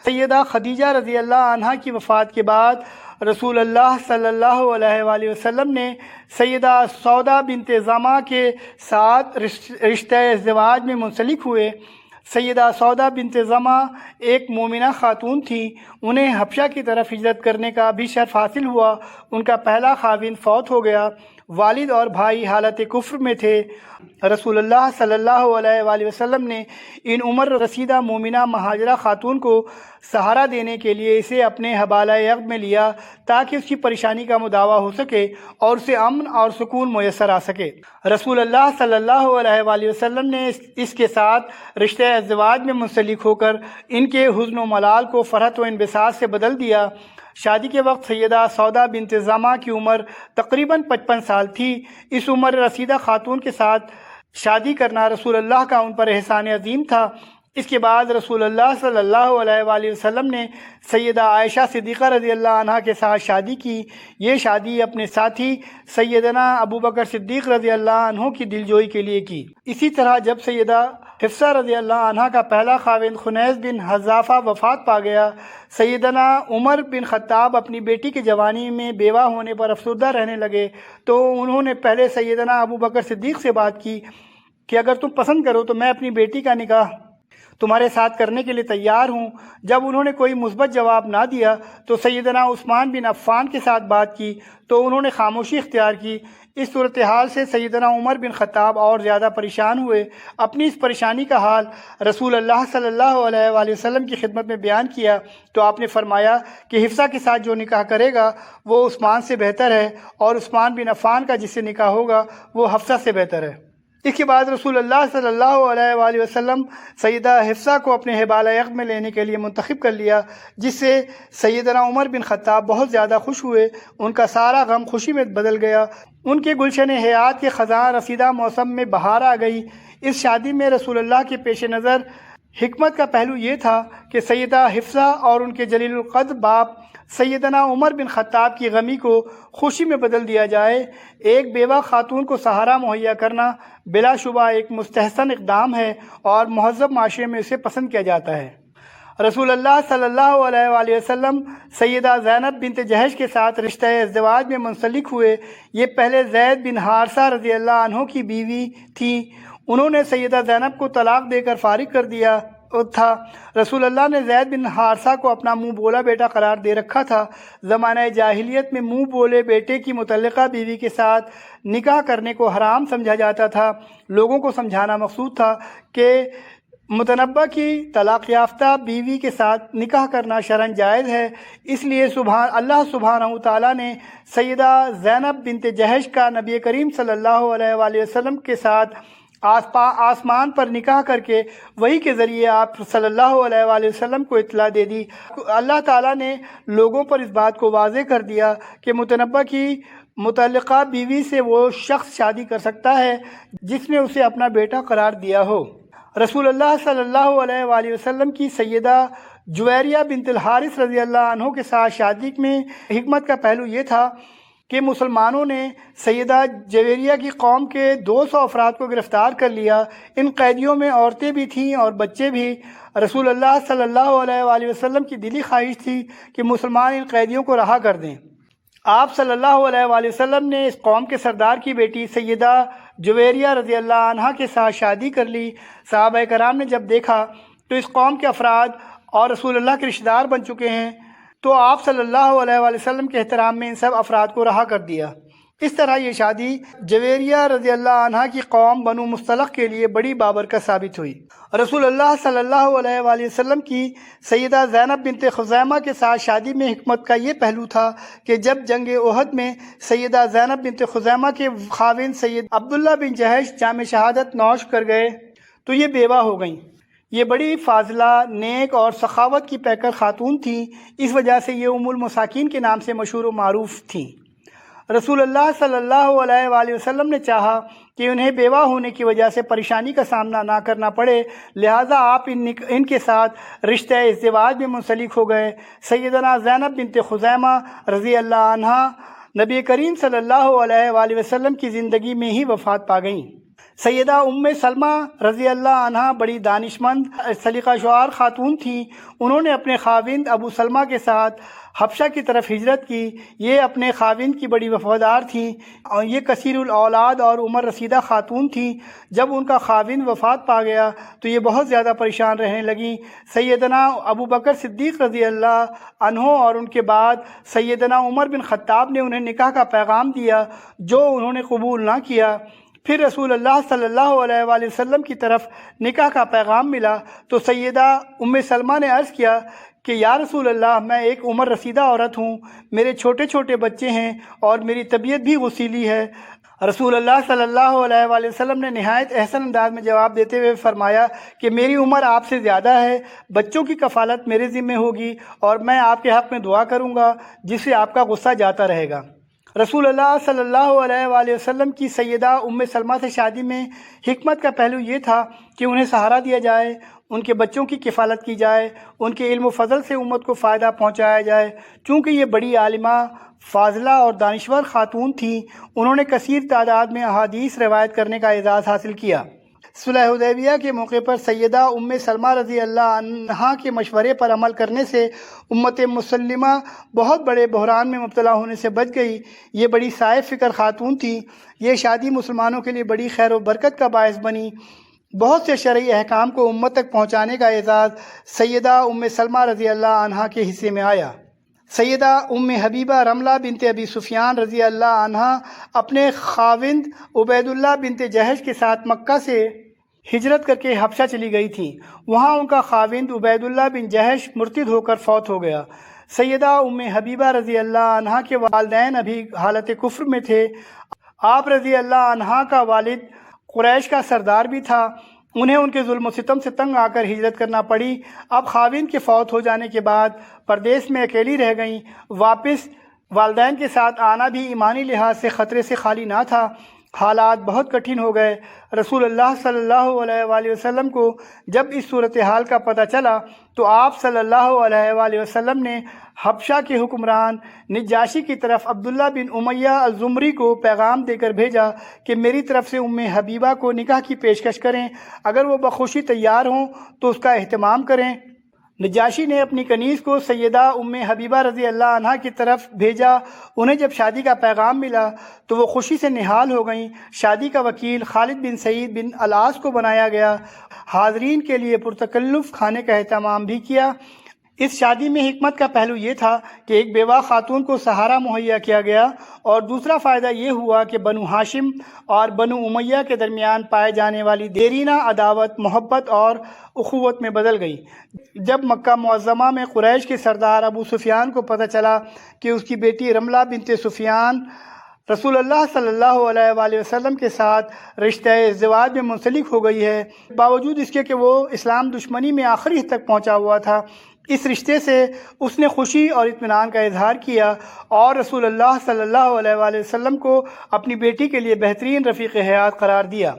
سیدہ خدیجہ رضی اللہ عنہا کی وفات کے بعد رسول اللہ صلی اللہ علیہ وآلہ وسلم نے سیدہ سودا بنت زمعہ کے ساتھ رشتہ ازدواج میں منسلک ہوئے۔ سیدہ سودا بنت زمعہ ایک مومنہ خاتون تھیں۔ انہیں حبشہ کی طرف ہجرت کرنے کا بھی شرف حاصل ہوا۔ ان کا پہلا خاوند فوت ہو گیا۔ والد اور بھائی حالت کفر میں تھے۔ رسول اللہ صلی اللہ علیہ وآلہ وسلم نے ان عمر رسیدہ مومنہ مہاجرہ خاتون کو سہارا دینے کے لیے اسے اپنے حبالہ عقد میں لیا تاکہ اس کی پریشانی کا مداوع ہو سکے اور اسے امن اور سکون میسر آ سکے۔ رسول اللہ صلی اللہ علیہ وآلہ وسلم نے اس کے ساتھ رشتہ ازدواج میں منسلک ہو کر ان کے حزن و ملال کو فرحت و انبساط سے بدل دیا۔ شادی کے وقت سیدہ سودا بنت زمعہ کی عمر تقریباً 55 سال تھی۔ اس عمر رسیدہ خاتون کے ساتھ شادی کرنا رسول اللہ کا ان پر احسان عظیم تھا۔ اس کے بعد رسول اللہ صلی اللہ علیہ وآلہ وسلم نے سیدہ عائشہ صدیقہ رضی اللہ عنہا کے ساتھ شادی کی۔ یہ شادی اپنے ساتھی سیدنا ابو بکر صدیق رضی اللہ عنہ کی دلجوئی کے لیے کی۔ اسی طرح جب سیدہ حفصہ رضی اللہ عنہا کا پہلا خاوند خنیس بن حذافہ وفات پا گیا، سیدنا عمر بن خطاب اپنی بیٹی کی جوانی میں بیوہ ہونے پر افسردہ رہنے لگے تو انہوں نے پہلے سیدنا ابو بکر صدیق سے بات کی کہ اگر تم پسند کرو تو میں اپنی بیٹی کا نکاح تمہارے ساتھ کرنے کے لیے تیار ہوں۔ جب انہوں نے کوئی مثبت جواب نہ دیا تو سیدنا عثمان بن عفان کے ساتھ بات کی تو انہوں نے خاموشی اختیار کی۔ اس صورتحال سے سیدنا عمر بن خطاب اور زیادہ پریشان ہوئے۔ اپنی اس پریشانی کا حال رسول اللہ صلی اللہ علیہ وآلہ وسلم کی خدمت میں بیان کیا تو آپ نے فرمایا کہ حفصہ کے ساتھ جو نکاح کرے گا وہ عثمان سے بہتر ہے اور عثمان بن عفان کا جس سے نکاح ہوگا وہ حفصہ سے بہتر ہے۔ اس کے بعد رسول اللہ صلی اللہ علیہ وآلہ وسلم سیدہ حفصہ کو اپنے حبالہ عقد میں لینے کے لیے منتخب کر لیا، جس سے سیدنا عمر بن خطاب بہت زیادہ خوش ہوئے۔ ان کا سارا غم خوشی میں بدل گیا۔ ان کے گلشن حیات کے خزاں رسیدہ موسم میں بہار آ گئی۔ اس شادی میں رسول اللہ کے پیش نظر حکمت کا پہلو یہ تھا کہ سیدہ حفصہ اور ان کے جلیل القدر باپ سیدنا عمر بن خطاب کی غمی کو خوشی میں بدل دیا جائے۔ ایک بیوہ خاتون کو سہارا مہیا کرنا بلا شبہ ایک مستحسن اقدام ہے اور مہذب معاشرے میں اسے پسند کیا جاتا ہے۔ رسول اللہ صلی اللہ علیہ وآلہ وسلم سیدہ زینب بنت جہش کے ساتھ رشتہ ازدواج میں منسلک ہوئے۔ یہ پہلے زید بن حارثہ رضی اللہ عنہ کی بیوی تھیں۔ انہوں نے سیدہ زینب کو طلاق دے کر فارغ کر دیا تھا۔ رسول اللہ نے زید بن حارثہ کو اپنا منہ بولا بیٹا قرار دے رکھا تھا۔ زمانہ جاہلیت میں منہ بولے بیٹے کی متعلقہ بیوی کے ساتھ نکاح کرنے کو حرام سمجھا جاتا تھا۔ لوگوں کو سمجھانا مقصود تھا کہ متنبہ کی طلاق یافتہ بیوی کے ساتھ نکاح کرنا شرعاً جائز ہے۔ اس لیے اللہ سبحانہ تعالیٰ نے سیدہ زینب بنت جہش کا نبی کریم صلی اللہ علیہ وآلہ وسلم کے ساتھ آسمان پر نکاح کر کے وحی کے ذریعے آپ صلی اللہ علیہ وآلہ وسلم کو اطلاع دے دی۔ اللہ تعالیٰ نے لوگوں پر اس بات کو واضح کر دیا کہ متنبہ کی متعلقہ بیوی سے وہ شخص شادی کر سکتا ہے جس نے اسے اپنا بیٹا قرار دیا ہو۔ رسول اللہ صلی اللہ علیہ وآلہ وسلم کی سیدہ جویریہ بنت الحارث رضی اللہ عنہ کے ساتھ شادی میں حکمت کا پہلو یہ تھا کہ مسلمانوں نے سیدہ جویریہ کی قوم کے 200 افراد کو گرفتار کر لیا۔ ان قیدیوں میں عورتیں بھی تھیں اور بچے بھی۔ رسول اللہ صلی اللہ علیہ وآلہ وسلم کی دلی خواہش تھی کہ مسلمان ان قیدیوں کو رہا کر دیں۔ آپ صلی اللہ علیہ وآلہ وسلم نے اس قوم کے سردار کی بیٹی سیدہ جویریہ رضی اللہ عنہا کے ساتھ شادی کر لی۔ صحابہ کرام نے جب دیکھا تو اس قوم کے افراد اور رسول اللہ کے رشتہ دار بن چکے ہیں تو آپ صلی اللہ علیہ وآلہ وسلم کے احترام میں ان سب افراد کو رہا کر دیا۔ اس طرح یہ شادی جویریہ رضی اللہ عنہا کی قوم بنو مصطلق کے لیے بڑی بابرکت ثابت ہوئی۔ رسول اللہ صلی اللہ علیہ وآلہ وسلم کی سیدہ زینب بنت خزیمہ کے ساتھ شادی میں حکمت کا یہ پہلو تھا کہ جب جنگ احد میں سیدہ زینب بنت خزیمہ کے خاوند سید عبداللہ بن جہش جام شہادت نوش کر گئے تو یہ بیوہ ہو گئیں۔ یہ بڑی فاضلہ، نیک اور سخاوت کی پیکر خاتون تھیں۔ اس وجہ سے یہ ام المساکین کے نام سے مشہور و معروف تھیں۔ رسول اللہ صلی اللہ علیہ وآلہ وسلم نے چاہا کہ انہیں بیوہ ہونے کی وجہ سے پریشانی کا سامنا نہ کرنا پڑے، لہٰذا آپ ان کے ساتھ رشتہ ازدواج میں منسلک ہو گئے۔ سیدنا زینب بنت خزیمہ رضی اللہ عنہا نبی کریم صلی اللہ علیہ وآلہ وسلم کی زندگی میں ہی وفات پا گئیں۔ سیدہ سلمہ رضی اللہ عنہا بڑی دانشمند سلیقہ شعار خاتون تھیں۔ انہوں نے اپنے خاوند ابو سلمہ کے ساتھ حبشہ کی طرف ہجرت کی۔ یہ اپنے خاوند کی بڑی وفادار تھیں اور یہ کثیر الاولاد اور عمر رسیدہ خاتون تھیں۔ جب ان کا خاوند وفات پا گیا تو یہ بہت زیادہ پریشان رہنے لگیں۔ سیدنا ابو بکر صدیق رضی اللہ عنہ اور ان کے بعد سیدنا عمر بن خطاب نے انہیں نکاح کا پیغام دیا جو انہوں نے قبول نہ کیا۔ پھر رسول اللہ صلی اللہ علیہ وآلہ وسلم کی طرف نکاح کا پیغام ملا تو سیدہ سلمہ نے عرض کیا کہ یا رسول اللہ، میں ایک عمر رسیدہ عورت ہوں، میرے چھوٹے چھوٹے بچے ہیں اور میری طبیعت بھی غسیلی ہے۔ رسول اللہ صلی اللہ علیہ وآلہ وسلم نے نہایت احسن انداز میں جواب دیتے ہوئے فرمایا کہ میری عمر آپ سے زیادہ ہے، بچوں کی کفالت میرے ذمہ ہوگی اور میں آپ کے حق میں دعا کروں گا جس سے آپ کا غصہ جاتا رہے گا۔ رسول اللہ صلی اللہ علیہ وآلہ وسلم کی سیدہ سلمہ سے شادی میں حکمت کا پہلو یہ تھا کہ انہیں سہارا دیا جائے، ان کے بچوں کی کفالت کی جائے، ان کے علم و فضل سے امت کو فائدہ پہنچایا جائے۔ چونکہ یہ بڑی عالمہ، فاضلہ اور دانشور خاتون تھیں، انہوں نے کثیر تعداد میں احادیث روایت کرنے کا اعزاز حاصل کیا۔ صلح حدیبیہ کے موقع پر سیدہ سلمہ رضی اللہ عنہا کے مشورے پر عمل کرنے سے امت مسلمہ بہت بڑے بحران میں مبتلا ہونے سے بچ گئی۔ یہ بڑی صائب فکر خاتون تھی۔ یہ شادی مسلمانوں کے لیے بڑی خیر و برکت کا باعث بنی۔ بہت سے شرعی احکام کو امت تک پہنچانے کا اعزاز سیدہ سلمہ رضی اللہ عنہا کے حصے میں آیا۔ سیدہ حبیبہ رملہ بنت ابی سفیان رضی اللہ عنہا اپنے خاوند عبید اللہ بنت جہش کے ساتھ مکہ سے ہجرت کر کے حبشہ چلی گئی تھیں۔ وہاں ان کا خاوند عبید اللہ بن جہش مرتد ہو کر فوت ہو گیا۔ سیدہ حبیبہ رضی اللہ عنہا کے والدین ابھی حالت کفر میں تھے۔ آپ رضی اللہ عنہا کا والد قریش کا سردار بھی تھا۔ انہیں ان کے ظلم و ستم سے تنگ آ کر ہجرت کرنا پڑی۔ اب خاوند کے فوت ہو جانے کے بعد پردیس میں اکیلی رہ گئیں۔ واپس والدین کے ساتھ آنا بھی ایمانی لحاظ سے خطرے سے خالی نہ تھا۔ حالات بہت کٹھن ہو گئے۔ رسول اللہ صلی اللہ علیہ وآلہ وسلم کو جب اس صورتحال کا پتہ چلا تو آپ صلی اللہ علیہ وآلہ وسلم نے حبشہ کے حکمران نجاشی کی طرف عبداللہ بن امیہ الزمری کو پیغام دے کر بھیجا کہ میری طرف سے حبیبہ کو نکاح کی پیشکش کریں، اگر وہ بخوشی تیار ہوں تو اس کا اہتمام کریں۔ نجاشی نے اپنی کنیز کو سیدہ حبیبہ رضی اللہ عنہا کی طرف بھیجا۔ انہیں جب شادی کا پیغام ملا تو وہ خوشی سے نہال ہو گئیں۔ شادی کا وکیل خالد بن سعید بن العاص کو بنایا گیا۔ حاضرین کے لیے پرتکلف کھانے کا اہتمام بھی کیا۔ اس شادی میں حکمت کا پہلو یہ تھا کہ ایک بیوہ خاتون کو سہارا مہیا کیا گیا اور دوسرا فائدہ یہ ہوا کہ بنو ہاشم اور بنو امیہ کے درمیان پائے جانے والی دیرینہ عداوت محبت اور اخوت میں بدل گئی۔ جب مکہ معظمہ میں قریش کے سردار ابو سفیان کو پتہ چلا کہ اس کی بیٹی رملہ بنت سفیان رسول اللہ صلی اللہ علیہ وآلہ وسلم کے ساتھ رشتہ ازدواج میں منسلک ہو گئی ہے، باوجود اس کے کہ وہ اسلام دشمنی میں آخری حد تک پہنچا ہوا تھا، اس رشتے سے اس نے خوشی اور اطمینان کا اظہار کیا اور رسول اللہ صلی اللہ علیہ وآلہ وسلم کو اپنی بیٹی کے لیے بہترین رفیق حیات قرار دیا۔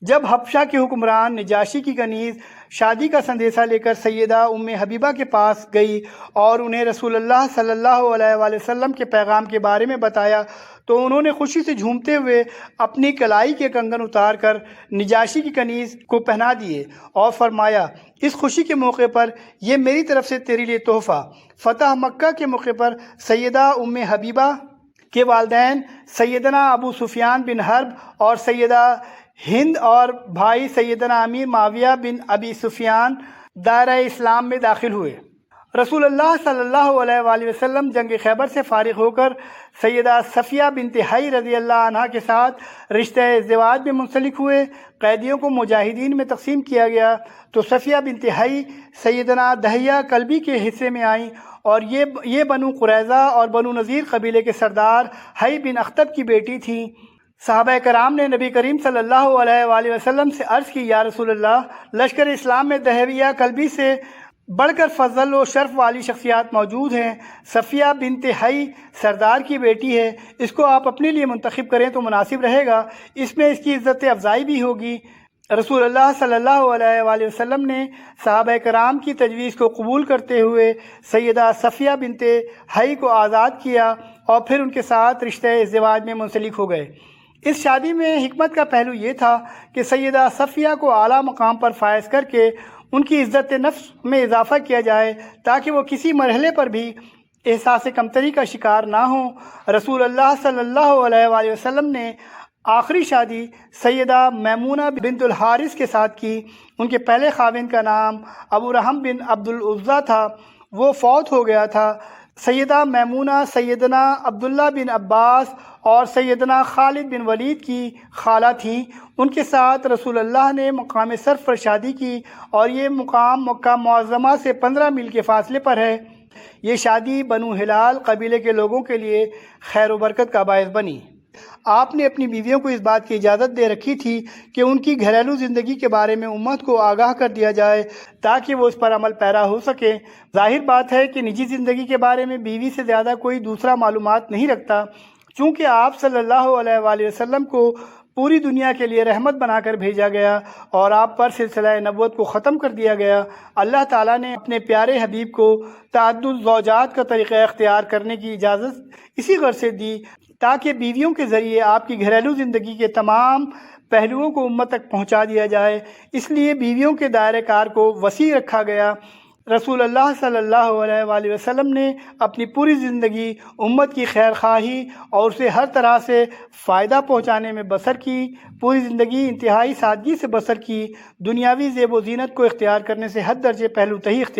جب حبشہ کے حکمران نجاشی کی کنیز شادی کا سندیسہ لے کر سیدہ حبیبہ کے پاس گئی اور انہیں رسول اللہ صلی اللہ علیہ وآلہ وسلم کے پیغام کے بارے میں بتایا تو انہوں نے خوشی سے جھومتے ہوئے اپنی کلائی کے کنگن اتار کر نجاشی کی کنیز کو پہنا دیے اور فرمایا، اس خوشی کے موقع پر یہ میری طرف سے تیرے لیے تحفہ۔ فتح مکہ کے موقع پر سیدہ حبیبہ کے والدین سیدنا ابو سفیان بن حرب اور سیدہ ہند اور بھائی سیدنا امیر معاویہ بن ابی سفیان دائرہ اسلام میں داخل ہوئے۔ رسول اللہ صلی اللہ علیہ وآلہ وسلم جنگ خیبر سے فارغ ہو کر سیدہ صفیہ بنت حی رضی اللہ عنہا کے ساتھ رشتہ ازدواج میں منسلک ہوئے۔ قیدیوں کو مجاہدین میں تقسیم کیا گیا تو صفیہ بنت حی سیدنا دہیہ کلبی کے حصے میں آئیں اور یہ بنو قریظہ اور بنو نذیر قبیلے کے سردار حی بن اخطب کی بیٹی تھیں۔ صحابہ کرام نے نبی کریم صلی اللہ علیہ وآلہ وسلم سے عرض کی، یا رسول اللہ، لشکر اسلام میں دہیہ کلبی سے بڑھ کر فضل و شرف والی شخصیات موجود ہیں۔ صفیہ بنت حی سردار کی بیٹی ہے، اس کو آپ اپنے لیے منتخب کریں تو مناسب رہے گا، اس میں اس کی عزت افزائی بھی ہوگی۔ رسول اللہ صلی اللہ علیہ وآلہ وسلم نے صحابہ کرام کی تجویز کو قبول کرتے ہوئے سیدہ صفیہ بنت حی کو آزاد کیا اور پھر ان کے ساتھ رشتہ ازدواج میں منسلک ہو گئے۔ اس شادی میں حکمت کا پہلو یہ تھا کہ سیدہ صفیہ کو اعلیٰ مقام پر فائز کر کے ان کی عزت نفس میں اضافہ کیا جائے تاکہ وہ کسی مرحلے پر بھی احساس کمتری کا شکار نہ ہوں۔ رسول اللہ صلی اللہ علیہ وآلہ وسلم نے آخری شادی سیدہ میمونہ بنت الحارث کے ساتھ کی۔ ان کے پہلے خاوند کا نام ابو رحم بن عبد العزیٰ تھا، وہ فوت ہو گیا تھا۔ سیدہ میمونہ سیدنا عبداللہ بن عباس اور سیدنا خالد بن ولید کی خالہ تھیں۔ ان کے ساتھ رسول اللہ نے مقام صرف پر شادی کی اور یہ مقام مکہ معظمہ سے 15 میل کے فاصلے پر ہے۔ یہ شادی بنو ہلال قبیلے کے لوگوں کے لیے خیر و برکت کا باعث بنی۔ آپ نے اپنی بیویوں کو اس بات کی اجازت دے رکھی تھی کہ ان کی گھریلو زندگی کے بارے میں امت کو آگاہ کر دیا جائے تاکہ وہ اس پر عمل پیرا ہو سکے۔ ظاہر بات ہے کہ نجی زندگی کے بارے میں بیوی سے زیادہ کوئی دوسرا معلومات نہیں رکھتا، چونکہ آپ صلی اللہ علیہ وآلہ وسلم کو پوری دنیا کے لیے رحمت بنا کر بھیجا گیا اور آپ پر سلسلہ نبوت کو ختم کر دیا گیا۔ اللہ تعالیٰ نے اپنے پیارے حبیب کو تعدد زوجات کا طریقہ اختیار کرنے کی اجازت اسی غرض سے دی تاکہ بیویوں کے ذریعے آپ کی گھریلو زندگی کے تمام پہلوؤں کو امت تک پہنچا دیا جائے، اس لیے بیویوں کے دائرۂ کار کو وسیع رکھا گیا۔ رسول اللہ صلی اللہ علیہ وآلہ وسلم نے اپنی پوری زندگی امت کی خیر خواہی اور اسے ہر طرح سے فائدہ پہنچانے میں بسر کی، پوری زندگی انتہائی سادگی سے بسر کی، دنیاوی زیب و زینت کو اختیار کرنے سے حد درجے پہلو تہی اختیار